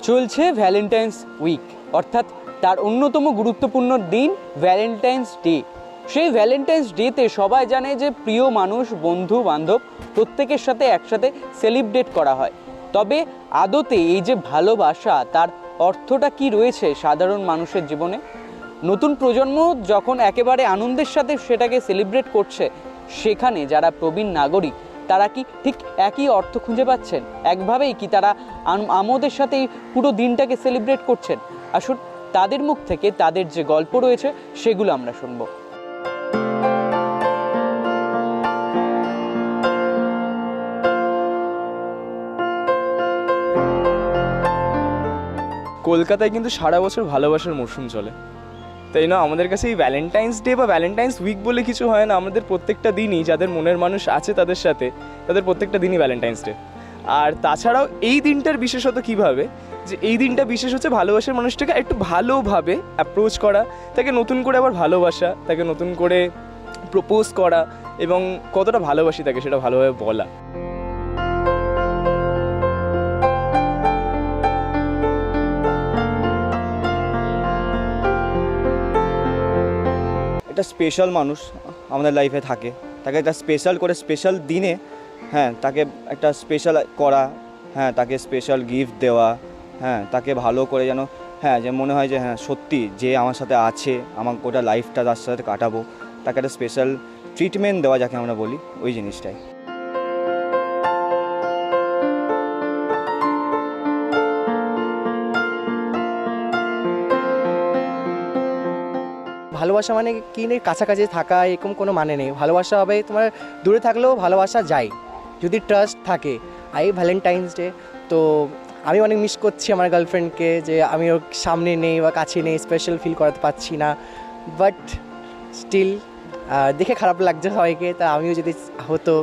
চলছে Valentine's week, অর্থাৎ তার অন্যতম গুরুত্বপূর্ণ দিন ভ্যালেন্টাইন্স ডে। সেই ভ্যালেন্টাইন্স ডেতে সবাই জানে যে প্রিয় মানুষ, বন্ধু বান্ধব প্রত্যেকের সাথে একসাথে সেলিব্রেট করা হয়। তবে আদতে এই যে ভালোবাসা, তার অর্থটা কি রয়েছে সাধারণ মানুষের জীবনে? নতুন প্রজন্ম যখন একেবারে আনন্দের সাথে সেটাকে সেলিব্রেট করছে, সেখানে যারা প্রবীণ নাগরিক তারা কি ঠিক একই অর্থ খুঁজে পাচ্ছেন? একভাবেই কি তারা আমোদের সাথে এই পুরো দিনটাকে সেলিব্রেট করছেন? আসুন তাদের মুখ থেকে তাদের যে গল্প রয়েছে সেগুলো আমরা শুনবো। কলকাতায় কিন্তু সারা বছর ভালোবাসার মরশুম চলে, তাই না? আমাদের কাছে এই ভ্যালেন্টাইন্স ডে বা ভ্যালেন্টাইন্স উইক বলে কিছু হয় না। আমাদের প্রত্যেকটা দিনই, যাদের মনের মানুষ আছে তাদের সাথে, তাদের প্রত্যেকটা দিনই ভ্যালেন্টাইন্স ডে। আর তাছাড়াও এই দিনটার বিশেষত কীভাবে, যে এই দিনটা বিশেষ হচ্ছে ভালোবাসার মানুষটাকে একটু ভালোভাবে অ্যাপ্রোচ করা, তাকে নতুন করে আবার ভালোবাসা, তাকে নতুন করে প্রপোজ করা এবং কতটা ভালোবাসি তাকে সেটা ভালোভাবে বলা। একটা স্পেশাল মানুষ আমাদের লাইফে থাকে, তাকে একটা স্পেশাল করে স্পেশাল দিনে তাকে একটা স্পেশাল করা, তাকে স্পেশাল গিফট দেওয়া, তাকে ভালো করে যেন যে মনে হয় যে সত্যি যে আমার সাথে আছে, আমার গোটা লাইফটা তার সাথে কাটাবো, তাকে একটা স্পেশাল ট্রিটমেন্ট দেওয়া যাকে আমরা বলি, ওই জিনিসটাই। ভালোবাসা মানে কি নেই, কাছাকাছি থাকা এরকম কোনো মানে নেই। ভালোবাসা হবে তোমার দূরে থাকলেও ভালোবাসা যায় যদি ট্রাস্ট থাকে। আর এই ভ্যালেন্টাইন্স ডে তো আমি অনেক মিস করছি আমার গার্লফ্রেন্ডকে, যে আমি ওর সামনে নেই বা কাছে নেই, স্পেশাল ফিল করাতে পারছি না। বাট স্টিল দেখে খারাপ লাগছে সবাইকে, তা আমিও যদি হতো।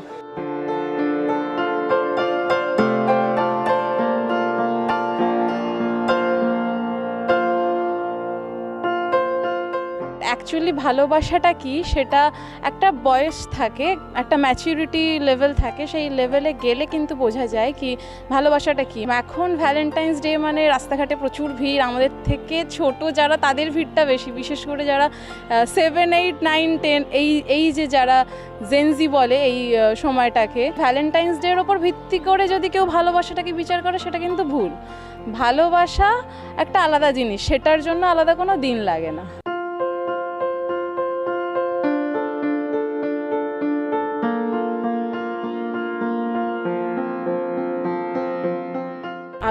অ্যাকচুয়ালি ভালোবাসাটা কি, সেটা একটা বয়স থাকে, একটা ম্যাচুরিটি লেভেল থাকে, সেই লেভেলে গেলে কিন্তু বোঝা যায় কি ভালোবাসাটা কি। এখন ভ্যালেন্টাইন্স ডে মানে রাস্তাঘাটে প্রচুর ভিড়, আমাদের থেকে ছোট যারা তাদের ভিড়টা বেশি, বিশেষ করে যারা 7, 8, 9, 10 এই যে যারা জেনজি বলে এই সময়টাকে। ভ্যালেন্টাইন্স ডের ওপর ভিত্তি করে যদি কেউ ভালোবাসাটাকে বিচার করে সেটা কিন্তু ভুল। ভালোবাসা একটা আলাদা জিনিস, সেটার জন্য আলাদা কোনো দিন লাগে না।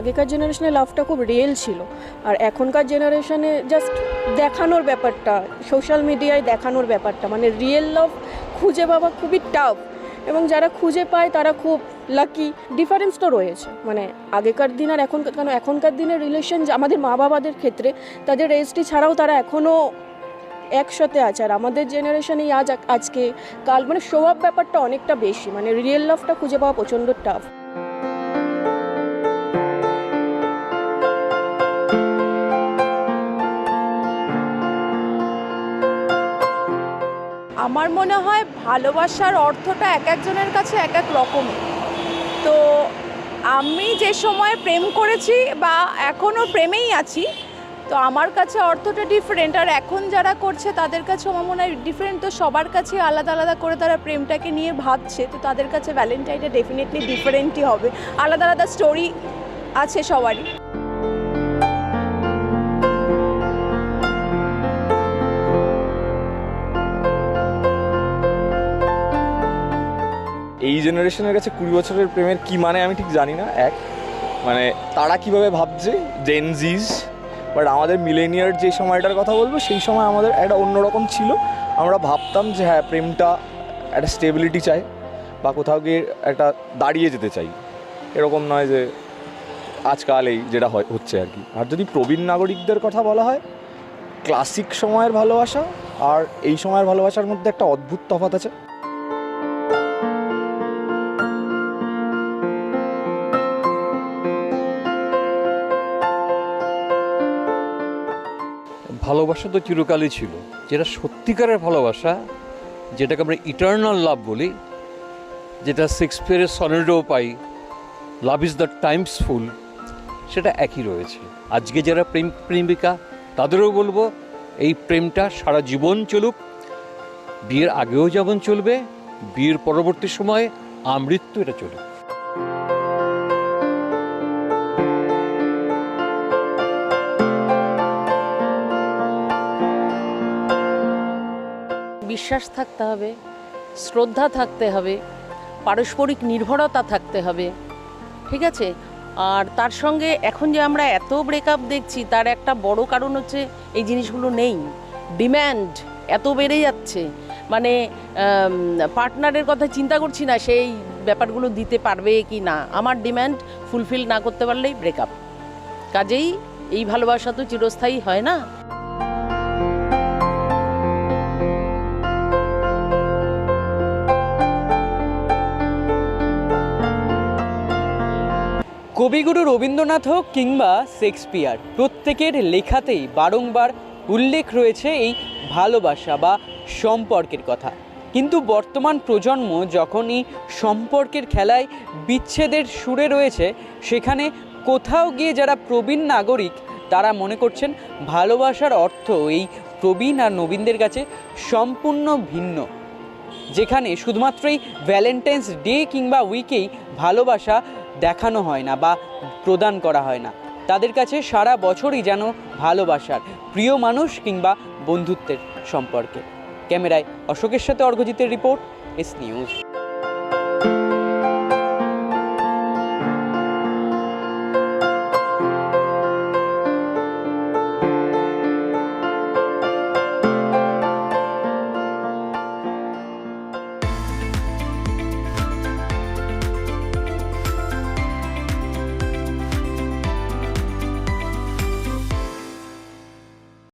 আগেকার জেনারেশনে লাভটা খুব রিয়েল ছিল, আর এখনকার জেনারেশনে জাস্ট দেখানোর ব্যাপারটা, সোশ্যাল মিডিয়ায় দেখানোর ব্যাপারটা, মানে রিয়েল লাভ খুঁজে পাওয়া খুবই টাফ। এবং যারা খুঁজে পায় তারা খুব লাকি। ডিফারেন্স তো রয়েছে, মানে আগেকার দিন আর এখনকার, কারণ এখনকার দিনের রিলেশন আমাদের মা বাবাদের ক্ষেত্রে তাদের রেজিস্ট্রি ছাড়াও তারা এখনও একসাথে আছে, আর আমাদের জেনারেশনে আজকে কাল মানে স্বভাব ব্যাপারটা অনেকটা বেশি, মানে রিয়েল লাভটা খুঁজে পাওয়া প্রচণ্ড টাফ। আমার মনে হয় ভালোবাসার অর্থটা এক একজনের কাছে এক এক রকমের। তো আমি যে সময় প্রেম করেছি বা এখনও প্রেমেই আছি, তো আমার কাছে অর্থটা ডিফারেন্ট, আর এখন যারা করছে তাদের কাছে আমার মনে হয় ডিফারেন্ট। তো সবার কাছে আলাদা আলাদা করে তারা প্রেমটাকে নিয়ে ভাবছে, তো তাদের কাছে ভ্যালেন্টাইনটা ডেফিনেটলি ডিফারেন্টই হবে। আলাদা আলাদা স্টোরি আছে সবারই। এই জেনারেশনের কাছে 20 বছরের প্রেমের কি মানে আমি ঠিক জানি না। মানে তারা কিভাবে ভাবছে জেনজিস, বাট আমাদের মিলেনিয়ার যে সময়টার কথা বলবো, সেই সময় আমাদের একটা অন্যরকম ছিল। আমরা ভাবতাম যে প্রেমটা একটা স্টেবিলিটি চাই বা কোথাও গিয়ে একটা দাঁড়িয়ে যেতে চাই, এরকম নয় যে আজকাল এই যেটা হচ্ছে আর কি। আর যদি প্রবীণ নাগরিকদের কথা বলা হয়, ক্লাসিক সময়ের ভালোবাসা আর এই সময়ের ভালোবাসার মধ্যে একটা অদ্ভুত তফাৎ আছে। ভালোবাসা তো চিরকালই ছিল, যেটা সত্যিকারের ভালোবাসা, যেটাকে আমরা ইটার্নাল লাভ বলি, যেটা শেক্সপিয়ারের সনেটেও পাই, লাভ ইজ দ্য টাইমস ফুল, সেটা একই রয়েছে। আজকে যারা প্রেমিকা তাদেরও বলবো এই প্রেমটা সারা জীবন চলুক, বিয়ের আগেও যেমন চলবে, বিয়ের পরবর্তী সময়ে আমৃত্যু এটা চলুক। বিশ্বাস থাকতে হবে, শ্রদ্ধা থাকতে হবে, পারস্পরিক নির্ভরতা থাকতে হবে, ঠিক আছে? আর তার সঙ্গে এখন যে আমরা এত ব্রেকআপ দেখছি তার একটা বড় কারণ হচ্ছে এই জিনিসগুলো নেই, ডিম্যান্ড এত বেড়ে যাচ্ছে, মানে পার্টনারের কথা চিন্তা করছি না সেই ব্যাপারগুলো দিতে পারবে কি না, আমার ডিম্যান্ড ফুলফিল না করতে পারলেই ব্রেকআপ। কাজেই এই ভালোবাসা তো চিরস্থায়ী হয় না। কবিগুরু রবীন্দ্রনাথ হোক কিংবা শেক্সপিয়ার, প্রত্যেকের লেখাতেই বারংবার উল্লেখ রয়েছে এই ভালোবাসা বা সম্পর্কের কথা। কিন্তু বর্তমান প্রজন্ম যখন এই সম্পর্কের খেলায় বিচ্ছেদের সুরে রয়েছে, সেখানে কোথাও গিয়ে যারা প্রবীণ নাগরিক তারা মনে করছেন ভালোবাসার অর্থ এই প্রবীণ আর নবীনদের কাছে সম্পূর্ণ ভিন্ন, যেখানে শুধুমাত্রই ভ্যালেন্টাইন্স ডে কিংবা উইকেই ভালোবাসা দেখানো হয় না বা প্রদান করা হয় না। তাদের কাছে সারা বছরই যেন ভালোবাসার প্রিয় মানুষ কিংবা বন্ধুত্বের সম্পর্কে। ক্যামেরায় অশোকের সাথে অর্ঘজিতের রিপোর্ট, এস নিউজ।